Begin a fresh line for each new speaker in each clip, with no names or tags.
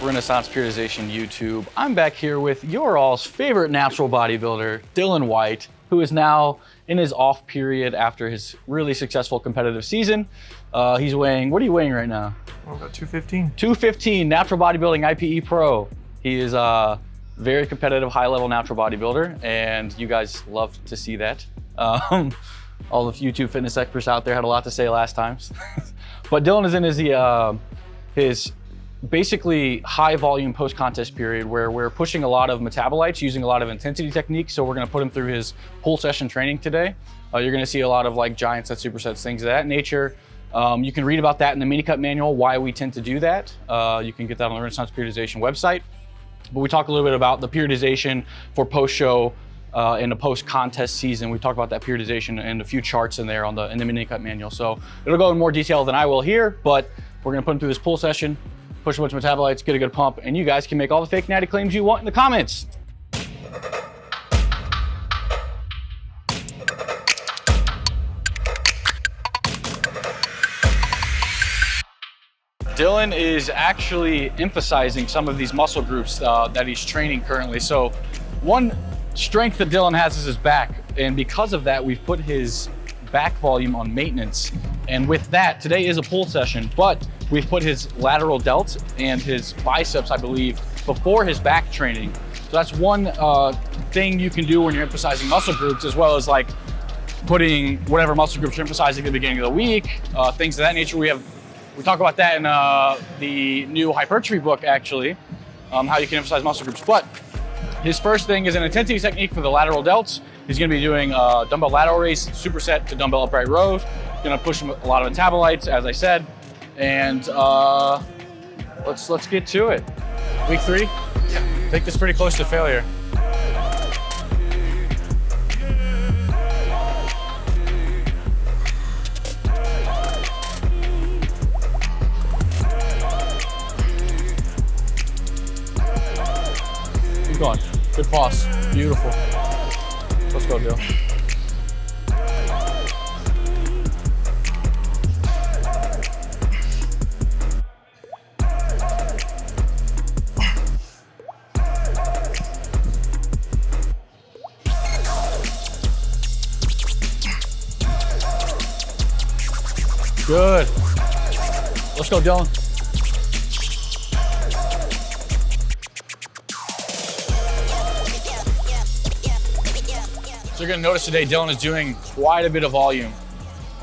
Renaissance Periodization YouTube? I'm back here with your all's favorite natural bodybuilder, Dylan White, who is now in his off period after his really successful competitive season. He's weighing, what are you weighing right now?
Oh, about 215.
215, natural bodybuilding IPE pro. He is a very competitive, high-level natural bodybuilder, and you guys love to see that. All the YouTube fitness experts out there had a lot to say last time. But Dylan is in his basically high volume post-contest period where we're pushing a lot of metabolites, using a lot of intensity techniques. So we're gonna put him through his pull session training today. You're gonna see a lot of like giant sets, supersets, things of that nature. You can read about that in the mini cut manual, why we tend to do that. You can get that on the Renaissance Periodization website. But we talk a little bit about the periodization for post-show in a post-contest season. We talk about that periodization and a few charts in there in the mini cut manual. So it'll go in more detail than I will here, but we're gonna put him through this pull session, push a bunch of metabolites, get a good pump, and you guys can make all the fake natty claims you want in the comments. Dylan is actually emphasizing some of these muscle groups that he's training currently. So one strength that Dylan has is his back, and because of that, we've put his back volume on maintenance. And with that, today is a pull session, but we've put his lateral delts and his biceps, I believe, before his back training. So that's one thing you can do when you're emphasizing muscle groups, as well as like putting whatever muscle groups you're emphasizing at the beginning of the week, things of that nature. We talk about that in the new hypertrophy book, actually, how you can emphasize muscle groups. But his first thing is an intensity technique for the lateral delts. He's gonna be doing dumbbell lateral raise, superset to dumbbell upright rows. Gonna push him a lot of metabolites, as I said. And let's get to it. Week 3? Yeah. I think this pretty close to failure. Keep going. Good pause. Beautiful. Let's go, Dill. Good. Let's go, Dylan. So you're gonna notice today Dylan is doing quite a bit of volume.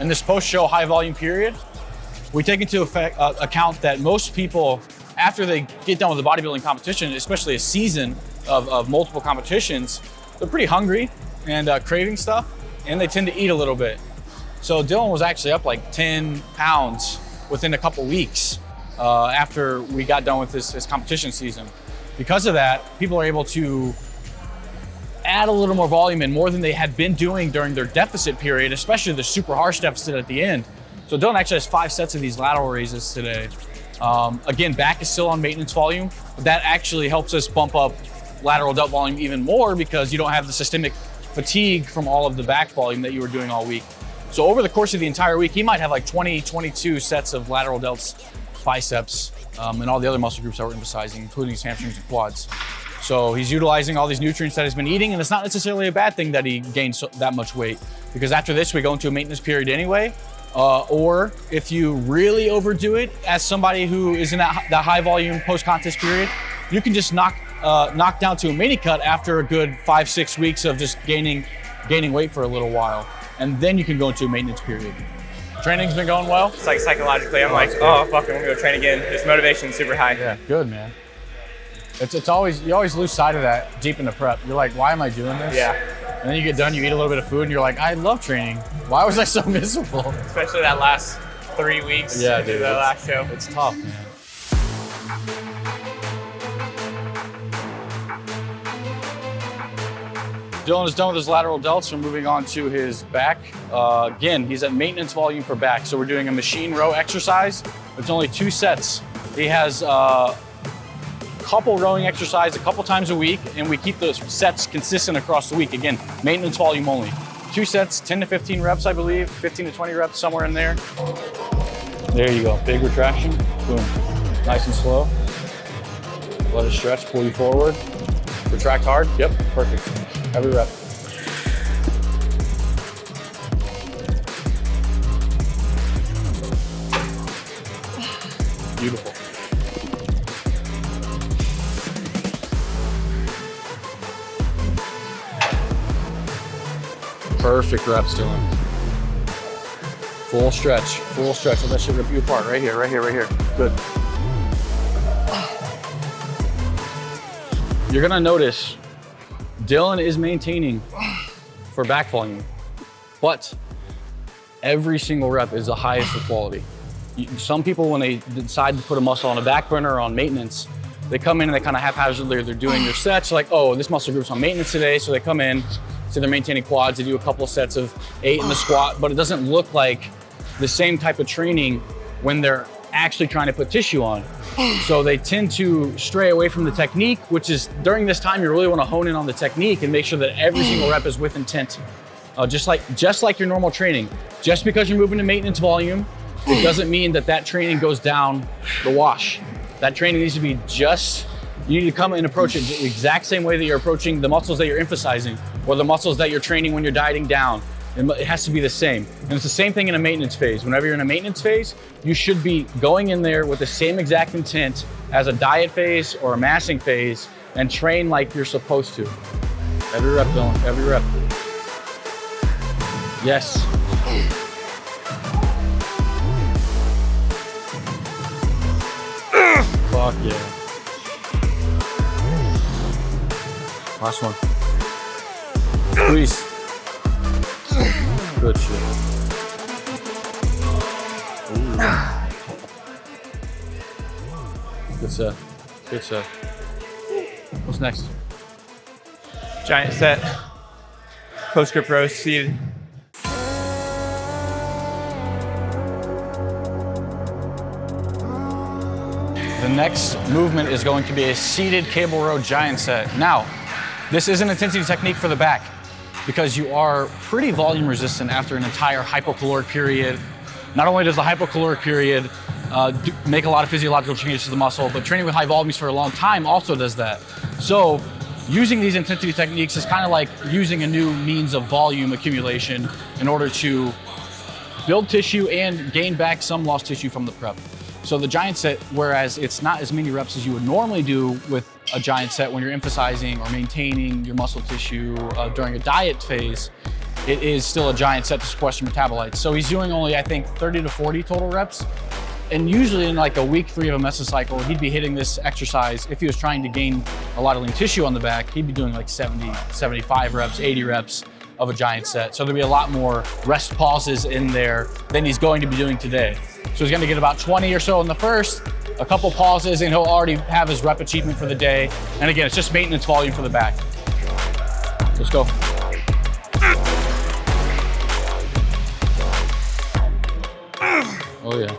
In this post-show high volume period, we take into account that most people, after they get done with the bodybuilding competition, especially a season of multiple competitions, they're pretty hungry and craving stuff, and they tend to eat a little bit. So Dylan was actually up like 10 pounds within a couple weeks after we got done with his competition season. Because of that, people are able to add a little more volume and more than they had been doing during their deficit period, especially the super harsh deficit at the end. So Dylan actually has 5 sets of these lateral raises today. Again, back is still on maintenance volume, but that actually helps us bump up lateral delt volume even more because you don't have the systemic fatigue from all of the back volume that you were doing all week. So over the course of the entire week, he might have like 20, 22 sets of lateral delts, biceps, and all the other muscle groups that we're emphasizing, including his hamstrings and quads. So he's utilizing all these nutrients that he's been eating, and it's not necessarily a bad thing that he gained that much weight, because after this, we go into a maintenance period anyway. Or if you really overdo it, as somebody who is in that high volume post-contest period, you can just knock down to a mini cut after a good 5-6 weeks of just gaining weight for a little while. And then you can go into a maintenance period. Training's been going well?
It's like psychologically, I'm like, oh, fuck it, I'm gonna go train again. This motivation's super high.
Yeah, good, man. It's always, you always lose sight of that deep in the prep. You're like, why am I doing this?
Yeah.
And then you get done, you eat a little bit of food, and you're like, I love training. Why was I so miserable?
Especially that last 3 weeks.
Yeah, dude.
The last show.
It's tough, man. Dylan is done with his lateral delts. We're moving on to his back. Again, he's at maintenance volume for back. So we're doing a machine row exercise. It's only 2 sets. He has a couple rowing exercise a couple times a week, and we keep those sets consistent across the week. Again, maintenance volume only. 2 sets, 10 to 15 reps, I believe, 15 to 20 reps, somewhere in there. There you go, big retraction, boom. Nice and slow. Let it stretch, pull you forward. Retract hard. Yep, perfect. Every rep. Beautiful. Perfect reps, Dylan. Full stretch, full stretch. Let that shit rip you apart. Right here, right here, right here. Good. You're gonna notice Dylan is maintaining for back volume, but every single rep is the highest of quality. Some people, when they decide to put a muscle on a back burner or on maintenance, they come in and they kind of haphazardly, they're doing their sets like, oh, this muscle group's on maintenance today. So they come in, so they're maintaining quads, they do a couple of sets of 8 in the squat, but it doesn't look like the same type of training when they're actually trying to put tissue on. So they tend to stray away from the technique, which is during this time, you really want to hone in on the technique and make sure that every single rep is with intent. Just like your normal training. Just because you're moving to maintenance volume, it doesn't mean that that training goes down the wash. That training needs to be you need to come and approach it the exact same way that you're approaching the muscles that you're emphasizing or the muscles that you're training when you're dieting down. It has to be the same. And it's the same thing in a maintenance phase. Whenever you're in a maintenance phase, you should be going in there with the same exact intent as a diet phase or a massing phase and train like you're supposed to. Every rep, Dylan, every rep. Yes. Fuck yeah. Last one. Please. Good shit. Ooh. Good set. Good set. What's next?
Giant set. Post grip rows seated.
The next movement is going to be a seated cable row giant set. Now, this is an intensity technique for the back because you are pretty volume resistant after an entire hypocaloric period. Not only does the hypocaloric period make a lot of physiological changes to the muscle, but training with high volumes for a long time also does that. So using these intensity techniques is kind of like using a new means of volume accumulation in order to build tissue and gain back some lost tissue from the prep. So the giant set, whereas it's not as many reps as you would normally do with a giant set when you're emphasizing or maintaining your muscle tissue during a diet phase, it is still a giant set to sequester metabolites. So he's doing only, I think, 30 to 40 total reps. And usually in like a week 3 of a mesocycle, he'd be hitting this exercise. If he was trying to gain a lot of lean tissue on the back, he'd be doing like 70, 75 reps, 80 reps of a giant set. So there'd be a lot more rest pauses in there than he's going to be doing today. So he's gonna get about 20 or so in the first, a couple pauses, and he'll already have his rep achievement for the day. And again, it's just maintenance volume for the back. Let's go. Oh yeah.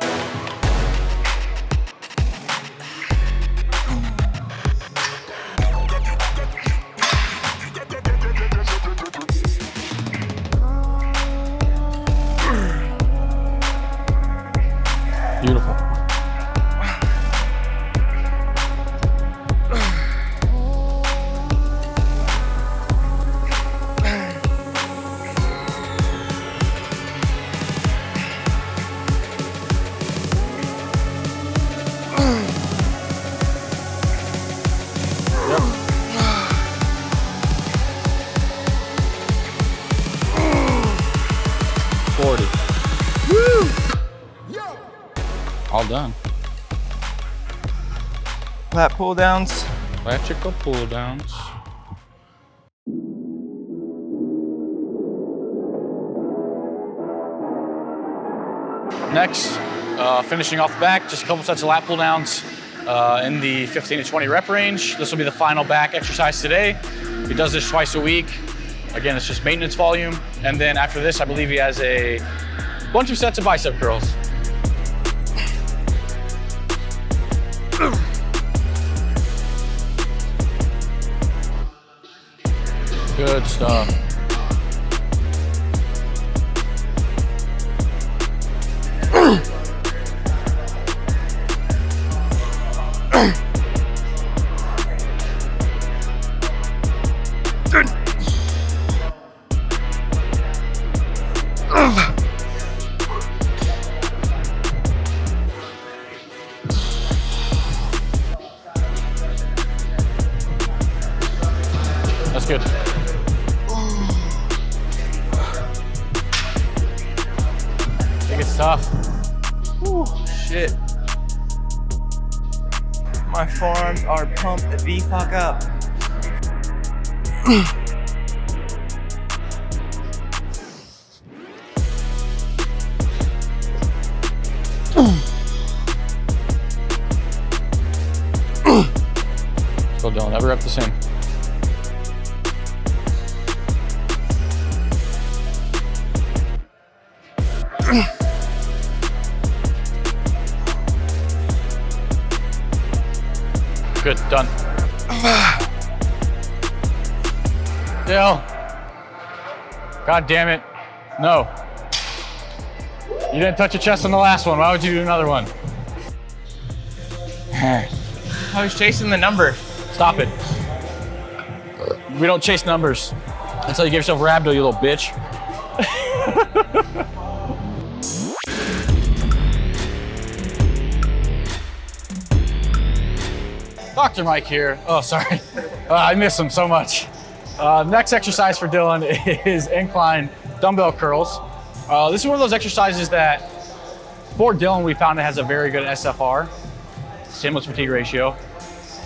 Beautiful. All done.
Lat pull downs.
Lateral pull downs. Next, finishing off the back, just a couple sets of lat pull downs in the 15 to 20 rep range. This will be the final back exercise today. He does this twice a week. Again, it's just maintenance volume. And then after this, I believe he has a bunch of sets of bicep curls. Good stuff. That's good. I think it's tough.
Ooh, shit. My forearms are pumped the fuck up.
Still don't ever up the same. Good, done. Dale. God damn it. No. You didn't touch your chest on the last one. Why would you do another one?
I was chasing the number.
Stop it. We don't chase numbers. That's how you give yourself rhabdo, you little bitch. Dr. Mike here. Oh, sorry. I miss him so much. Next exercise for Dylan is incline dumbbell curls. This is one of those exercises that, for Dylan, we found it has a very good SFR, stimulus fatigue ratio.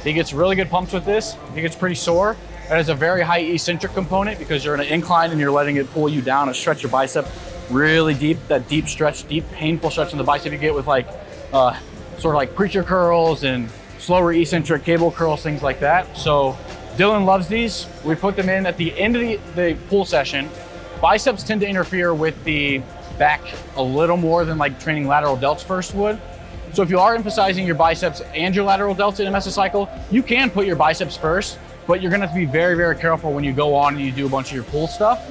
He gets really good pumps with this. He gets pretty sore. It has a very high eccentric component because you're in an incline and you're letting it pull you down and stretch your bicep really deep. That deep stretch, deep painful stretch in the bicep you get with like sort of like preacher curls and slower eccentric cable curls, things like that. So Dylan loves these. We put them in at the end of the pull session. Biceps tend to interfere with the back a little more than like training lateral delts first would. So if you are emphasizing your biceps and your lateral delts in a mesocycle, you can put your biceps first, but you're gonna have to be very, very careful when you go on and you do a bunch of your pull stuff.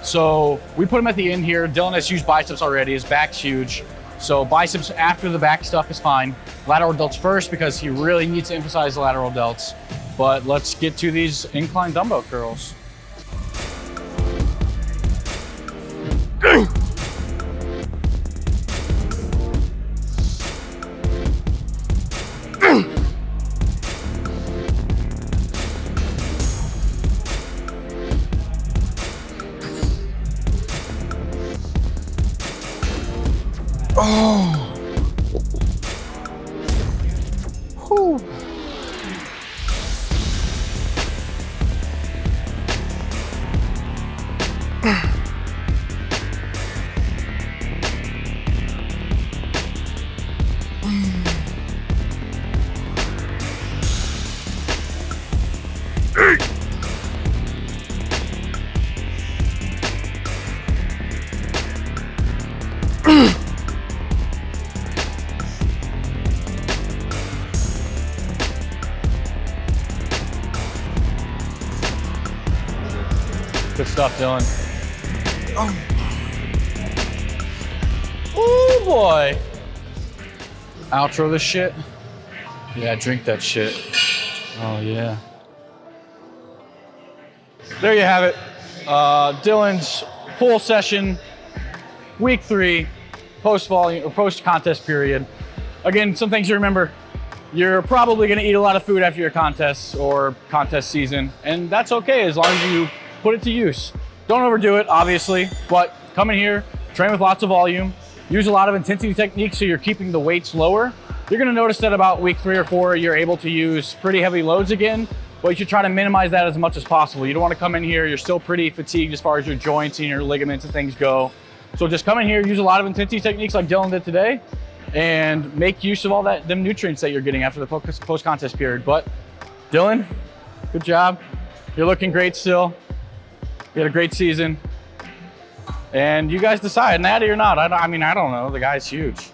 So we put them at the end here. Dylan has huge biceps already, his back's huge. So biceps after the back stuff is fine. Lateral delts first because he really needs to emphasize the lateral delts. But let's get to these incline dumbbell curls. Oh. Whew. Good stuff, Dylan. Oh boy. Outro this shit. Yeah, drink that shit. Oh yeah. There you have it. Dylan's pull session, week 3, post-volume or post-contest period. Again, some things to remember. You're probably gonna eat a lot of food after your contests or contest season, and that's okay as long as you put it to use. Don't overdo it, obviously, but come in here, train with lots of volume, use a lot of intensity techniques so you're keeping the weights lower. You're gonna notice that about week 3 or 4, you're able to use pretty heavy loads again, but you should try to minimize that as much as possible. You don't wanna come in here, you're still pretty fatigued as far as your joints and your ligaments and things go. So just come in here, use a lot of intensity techniques like Dylan did today, and make use of all them nutrients that you're getting after the post-contest period. But Dylan, good job. You're looking great still. You had a great season. And you guys decide, natty or not. I don't know, the guy's huge.